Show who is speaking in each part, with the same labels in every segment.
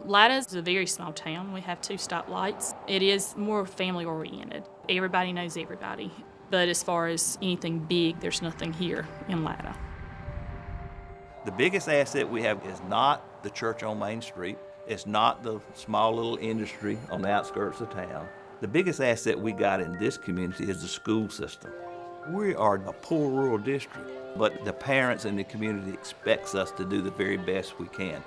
Speaker 1: Latta is a very small town. We have 2 stoplights. It is more family-oriented. Everybody knows everybody. But as far as anything big, there's nothing here in Latta.
Speaker 2: The biggest asset we have is not the church on Main Street. It's not the small little industry on the outskirts of town. The biggest asset we got in this community is the school system. We are a poor rural district, but the parents and the community expects us to do the very best we can.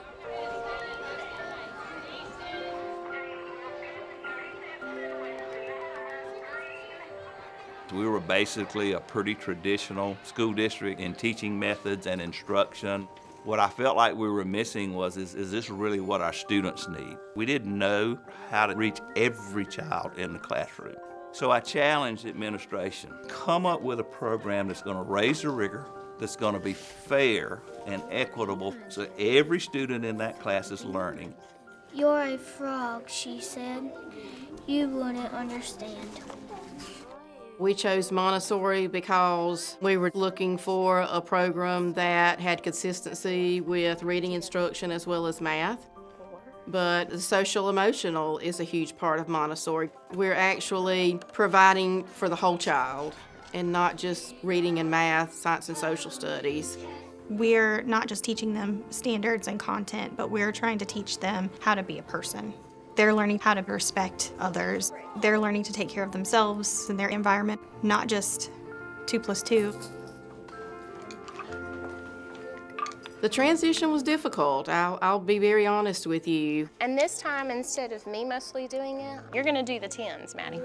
Speaker 2: We were basically a pretty traditional school district in teaching methods and instruction. What I felt like we were missing was, is this really what our students need? We didn't know how to reach every child in the classroom. So I challenged administration, come up with a program that's going to raise the rigor, that's going to be fair and equitable so every student in that class is learning.
Speaker 3: You're a frog, she said. You wouldn't understand.
Speaker 4: We chose Montessori because we were looking for a program that had consistency with reading instruction as well as math. But the social-emotional is a huge part of Montessori. We're actually providing for the whole child and not just reading and math, science and social studies.
Speaker 5: We're not just teaching them standards and content, but we're trying to teach them how to be a person. They're learning how to respect others. They're learning to take care of themselves and their environment, not just 2 + 2.
Speaker 4: The transition was difficult. I'll be very honest with you.
Speaker 6: And this time, instead of me mostly doing it, you're gonna do the 10s, Maddie.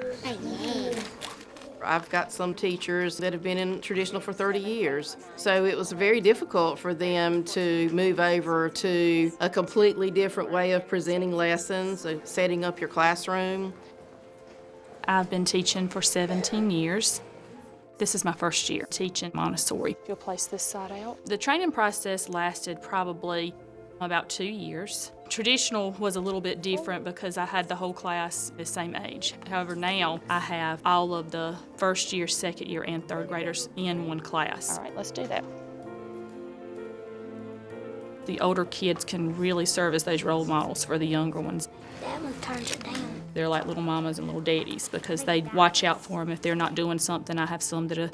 Speaker 4: I've got some teachers that have been in traditional for 30 years, so it was very difficult for them to move over to a completely different way of presenting lessons, setting up your classroom.
Speaker 1: I've been teaching for 17 years. This is my first year teaching Montessori.
Speaker 6: You'll place this side out.
Speaker 1: The training process lasted probably about 2 years. Traditional was a little bit different because I had the whole class the same age. However, now I have all of the first year, second year, and third graders in one class.
Speaker 6: All right, let's do that.
Speaker 1: The older kids can really serve as those role models for the younger ones.
Speaker 3: That one turns it down.
Speaker 1: They're like little mamas and little daddies because they watch out for them if they're not doing something. I have some that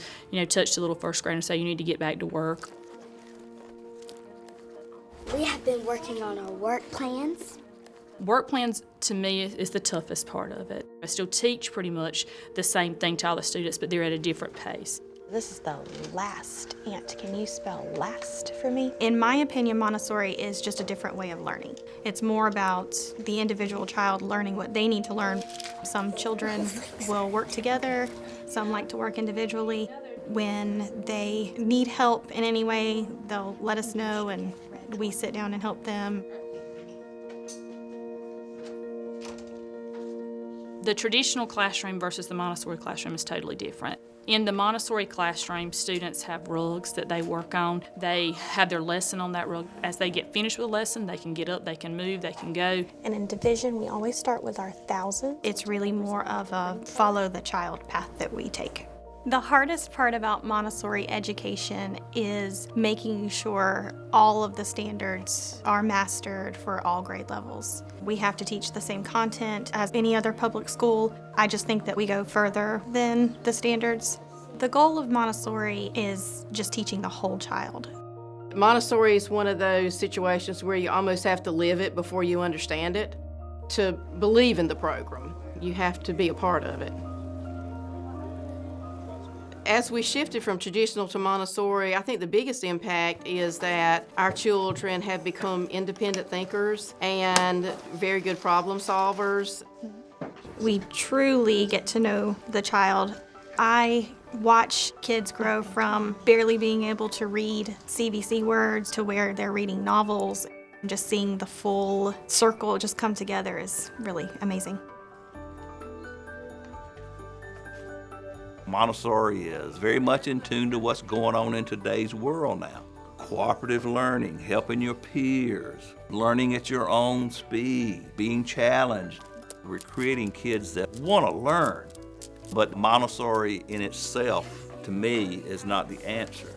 Speaker 1: touch the little first grader and say, you need to get back to work.
Speaker 3: We have been working on our work plans.
Speaker 1: Work plans, to me, is the toughest part of it. I still teach pretty much the same thing to all the students, but they're at a different pace.
Speaker 6: This is the last. Aunt, can you spell last for me?
Speaker 5: In my opinion, Montessori is just a different way of learning. It's more about the individual child learning what they need to learn. Some children will work together, some like to work individually. When they need help in any way, they'll let us know and we sit down and help them.
Speaker 1: The traditional classroom versus the Montessori classroom is totally different. In the Montessori classroom, students have rugs that they work on. They have their lesson on that rug. As they get finished with a lesson, they can get up, they can move, they can go.
Speaker 7: And in division, we always start with our 1,000.
Speaker 5: It's really more of a follow the child path that we take. The hardest part about Montessori education is making sure all of the standards are mastered for all grade levels. We have to teach the same content as any other public school. I just think that we go further than the standards. The goal of Montessori is just teaching the whole child.
Speaker 4: Montessori is one of those situations where you almost have to live it before you understand it. To believe in the program, you have to be a part of it. As we shifted from traditional to Montessori, I think the biggest impact is that our children have become independent thinkers and very good problem solvers.
Speaker 5: We truly get to know the child. I watch kids grow from barely being able to read CVC words to where they're reading novels. Just seeing the full circle just come together is really amazing.
Speaker 2: Montessori is very much in tune to what's going on in today's world now. Cooperative learning, helping your peers, learning at your own speed, being challenged. We're creating kids that want to learn, but Montessori in itself, to me, is not the answer.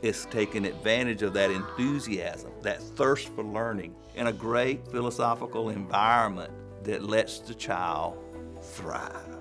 Speaker 2: It's taking advantage of that enthusiasm, that thirst for learning, in a great philosophical environment that lets the child thrive.